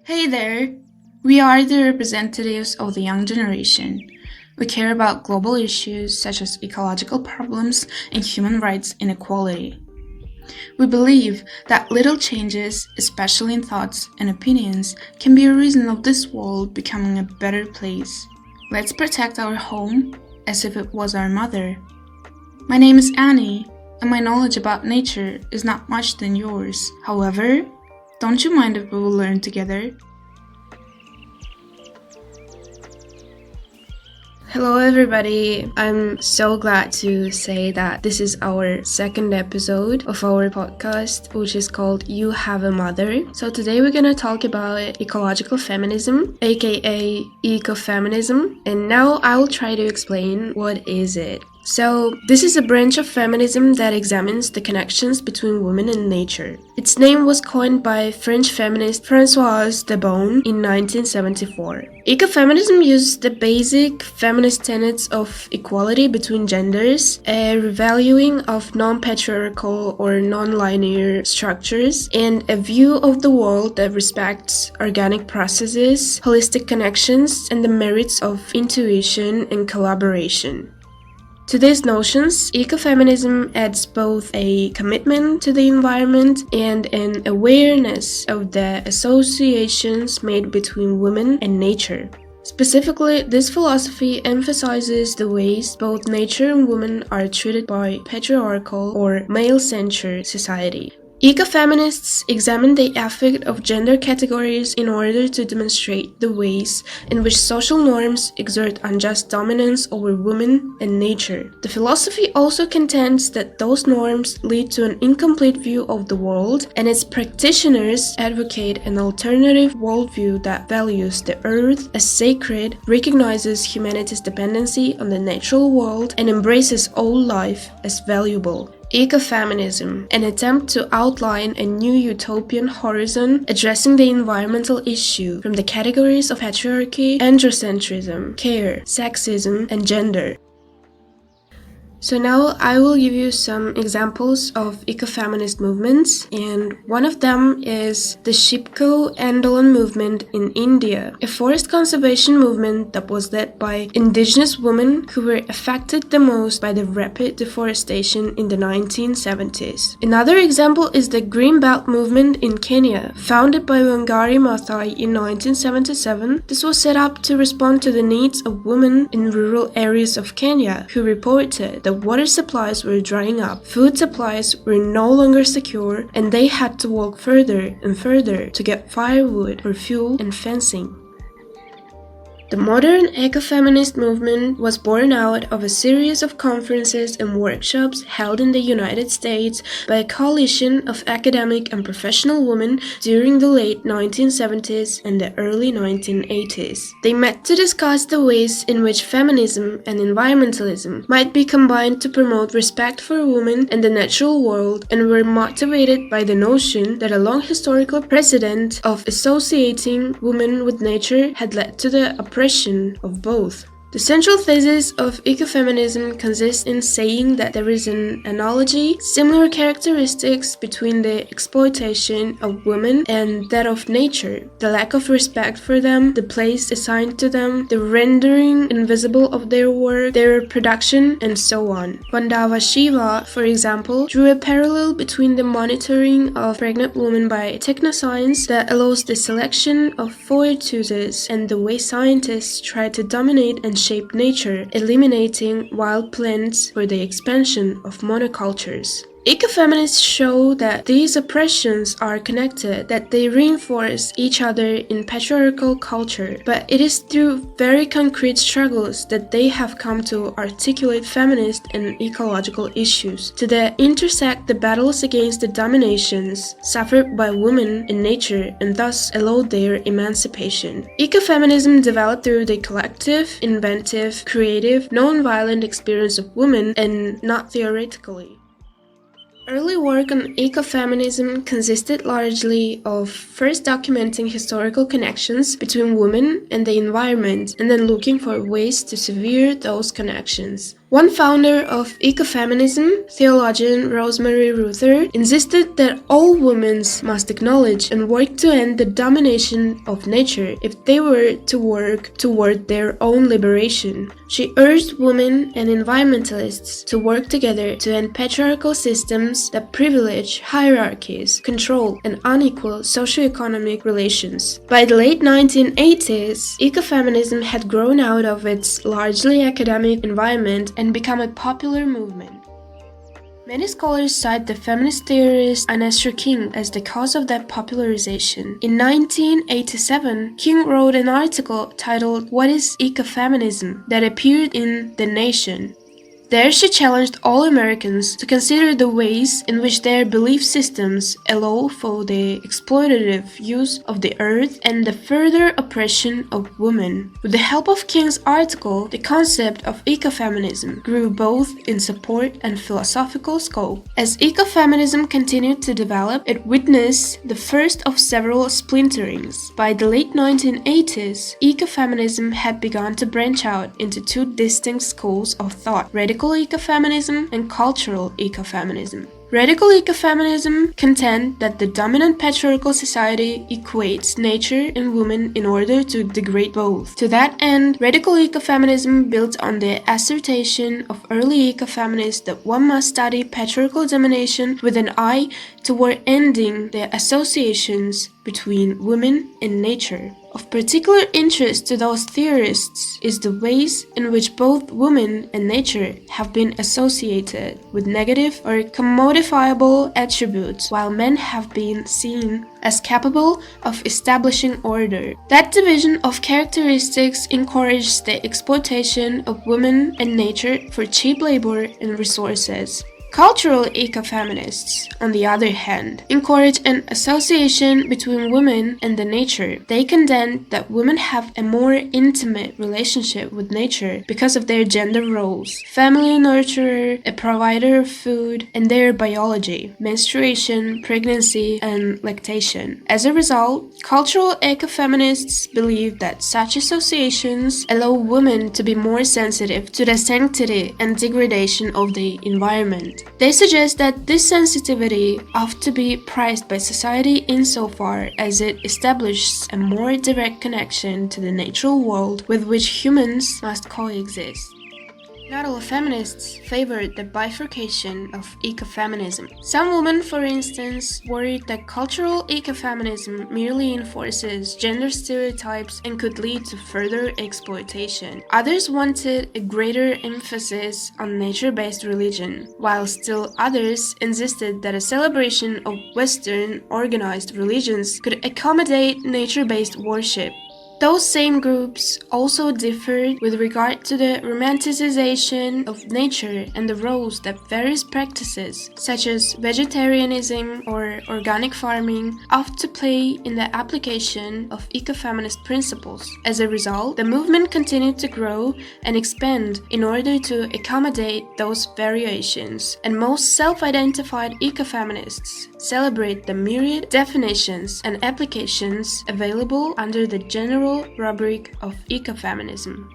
Hey there! We are the representatives of the young generation. We care about global issues such as ecological problems and human rights inequality. We believe that little changes, especially in thoughts and opinions, can be a reason of this world becoming a better place. Let's protect our home as if it was our mother. My name is Annie, and my knowledge about nature is not much than yours. However, don't you mind if we will learn together? Hello everybody, I'm so glad to say that this is our second episode of our podcast, which is called You Have a Mother. So today we're gonna talk about ecological feminism, aka Eco-Feminism, and now I will try to explain what is it. So, this is a branch of feminism that examines the connections between women and nature. Its name was coined by French feminist Françoise de Beaune in 1974. Ecofeminism uses the basic feminist tenets of equality between genders, a revaluing of non-patriarchal or non-linear structures, and a view of the world that respects organic processes, holistic connections, and the merits of intuition and collaboration. To these notions, ecofeminism adds both a commitment to the environment and an awareness of the associations made between women and nature. Specifically, this philosophy emphasizes the ways both nature and women are treated by patriarchal or male-centered society. Ecofeminists examine the effect of gender categories in order to demonstrate the ways in which social norms exert unjust dominance over women and nature. The philosophy also contends that those norms lead to an incomplete view of the world, and its practitioners advocate an alternative worldview that values the earth as sacred, recognizes humanity's dependency on the natural world, and embraces all life as valuable. Ecofeminism, an attempt to outline a new utopian horizon addressing the environmental issue from the categories of patriarchy, androcentrism, care, sexism, and gender. So now I will give you some examples of eco-feminist movements, and one of them is the Chipko Andolan movement in India, a forest conservation movement that was led by indigenous women who were affected the most by the rapid deforestation in the 1970s. Another example is the Greenbelt Movement in Kenya, founded by Wangari Maathai in 1977. This was set up to respond to the needs of women in rural areas of Kenya who reported that water supplies were drying up, food supplies were no longer secure, and they had to walk further and further to get firewood for fuel and fencing. The modern ecofeminist movement was born out of a series of conferences and workshops held in the United States by a coalition of academic and professional women during the late 1970s and the early 1980s. They met to discuss the ways in which feminism and environmentalism might be combined to promote respect for women and the natural world, and were motivated by the notion that a long historical precedent of associating women with nature had led to the oppression of both. The central thesis of ecofeminism consists in saying that there is an analogy, similar characteristics between the exploitation of women and that of nature, the lack of respect for them, the place assigned to them, the rendering invisible of their work, their production, and so on. Vandava Shiva, for example, drew a parallel between the monitoring of pregnant women by technoscience that allows the selection of foetuses and the way scientists try to dominate and shape nature, eliminating wild plants for the expansion of monocultures. Ecofeminists show that these oppressions are connected, that they reinforce each other in patriarchal culture, but it is through very concrete struggles that they have come to articulate feminist and ecological issues, to intersect the battles against the dominations suffered by women in nature and thus allow their emancipation. Ecofeminism developed through the collective, inventive, creative, non-violent experience of women and not theoretically. Early work on ecofeminism consisted largely of first documenting historical connections between women and the environment, and then looking for ways to sever those connections. One founder of ecofeminism, theologian Rosemary Ruther, insisted that all women must acknowledge and work to end the domination of nature if they were to work toward their own liberation. She urged women and environmentalists to work together to end patriarchal systems that privilege hierarchies, control, and unequal socioeconomic relations. By the late 1980s, ecofeminism had grown out of its largely academic environment and become a popular movement. Many scholars cite the feminist theorist Ines King as the cause of that popularization. In 1987, King wrote an article titled "What is Ecofeminism?" that appeared in The Nation. There she challenged all Americans to consider the ways in which their belief systems allow for the exploitative use of the earth and the further oppression of women. With the help of King's article, the concept of ecofeminism grew both in support and philosophical scope. As ecofeminism continued to develop, it witnessed the first of several splinterings. By the late 1980s, ecofeminism had begun to branch out into two distinct schools of thought: radical ecofeminism and cultural ecofeminism. Radical ecofeminism contend that the dominant patriarchal society equates nature and women in order to degrade both. To that end, radical ecofeminism builds on the assertion of early ecofeminists that one must study patriarchal domination with an eye toward ending the associations between women and nature. Of particular interest to those theorists is the ways in which both women and nature have been associated with negative or commodifiable attributes, while men have been seen as capable of establishing order. That division of characteristics encouraged the exploitation of women and nature for cheap labor and resources. Cultural ecofeminists, on the other hand, encourage an association between women and the nature. They contend that women have a more intimate relationship with nature because of their gender roles: family nurturer, a provider of food, and their biology: menstruation, pregnancy, and lactation. As a result, cultural ecofeminists believe that such associations allow women to be more sensitive to the sanctity and degradation of the environment. They suggest that this sensitivity ought to be prized by society insofar as it establishes a more direct connection to the natural world with which humans must coexist. Not all feminists favored the bifurcation of ecofeminism. Some women, for instance, worried that cultural ecofeminism merely enforces gender stereotypes and could lead to further exploitation. Others wanted a greater emphasis on nature-based religion, while still others insisted that a celebration of Western organized religions could accommodate nature-based worship. Those same groups also differed with regard to the romanticization of nature and the roles that various practices, such as vegetarianism or organic farming, ought to play in the application of ecofeminist principles. As a result, the movement continued to grow and expand in order to accommodate those variations, and most self-identified ecofeminists celebrate the myriad definitions and applications available under the general rubric of ecofeminism.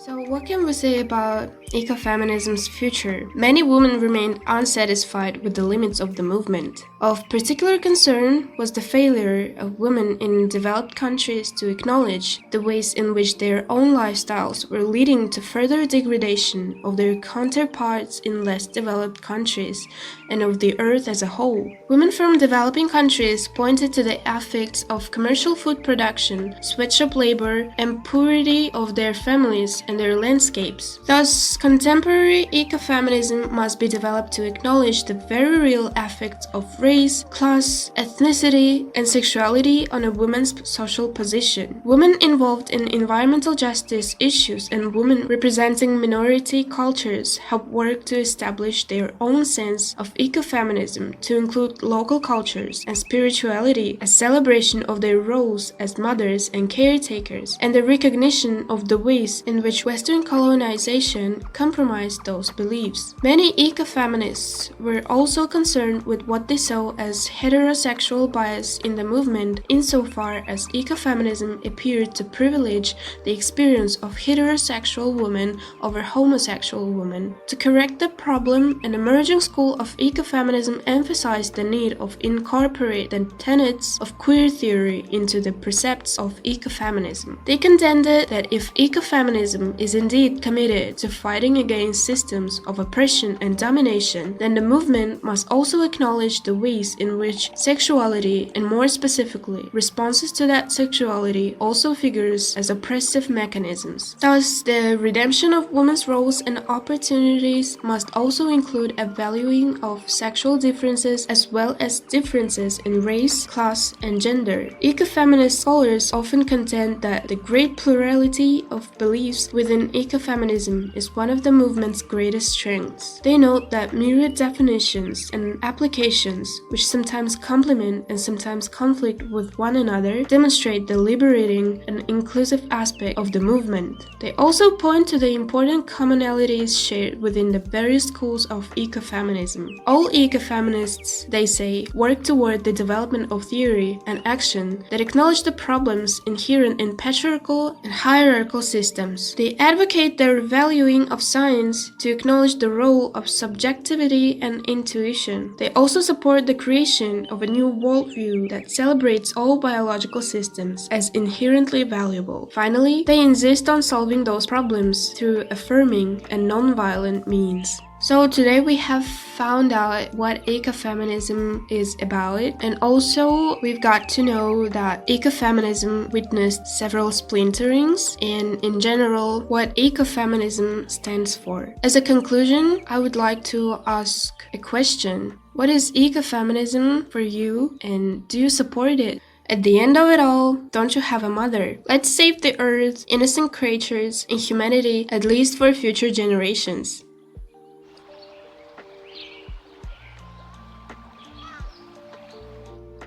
So what can we say about ecofeminism's future? Many women remained unsatisfied with the limits of the movement. Of particular concern was the failure of women in developed countries to acknowledge the ways in which their own lifestyles were leading to further degradation of their counterparts in less developed countries and of the earth as a whole. Women from developing countries pointed to the effects of commercial food production, sweatshop labor, and poverty of their families and their landscapes. Thus, contemporary ecofeminism must be developed to acknowledge the very real effects of race, class, ethnicity, and sexuality on a woman's social position. Women involved in environmental justice issues and women representing minority cultures help work to establish their own sense of ecofeminism to include local cultures and spirituality, a celebration of their roles as mothers and caretakers, and the recognition of the ways in which Western colonization compromise those beliefs. Many ecofeminists were also concerned with what they saw as heterosexual bias in the movement, insofar as ecofeminism appeared to privilege the experience of heterosexual women over homosexual women. To correct the problem, an emerging school of ecofeminism emphasized the need of incorporate the tenets of queer theory into the precepts of ecofeminism. They contended that if ecofeminism is indeed committed to fighting against systems of oppression and domination, then the movement must also acknowledge the ways in which sexuality, and more specifically, responses to that sexuality, also figures as oppressive mechanisms. Thus, the redemption of women's roles and opportunities must also include a valuing of sexual differences as well as differences in race, class, and gender. Ecofeminist scholars often contend that the great plurality of beliefs within ecofeminism is one of the movement's greatest strengths. They note that myriad definitions and applications, which sometimes complement and sometimes conflict with one another, demonstrate the liberating and inclusive aspect of the movement. They also point to the important commonalities shared within the various schools of ecofeminism. All ecofeminists, they say, work toward the development of theory and action that acknowledge the problems inherent in patriarchal and hierarchical systems. They advocate the valuing of science to acknowledge the role of subjectivity and intuition. They also support the creation of a new worldview that celebrates all biological systems as inherently valuable. Finally, they insist on solving those problems through affirming and non-violent means. So today we have found out what ecofeminism is about, and also we've got to know that ecofeminism witnessed several splinterings and in general what ecofeminism stands for. As a conclusion, I would like to ask a question. What is ecofeminism for you, and do you support it? At the end of it all, don't you have a mother? Let's save the earth, innocent creatures, and humanity, at least for future generations.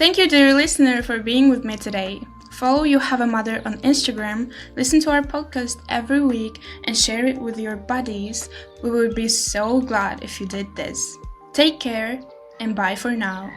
Thank you, dear listener, for being with me today. Follow You Have a Mother on Instagram, listen to our podcast every week, and share it with your buddies. We would be so glad if you did this. Take care, and bye for now.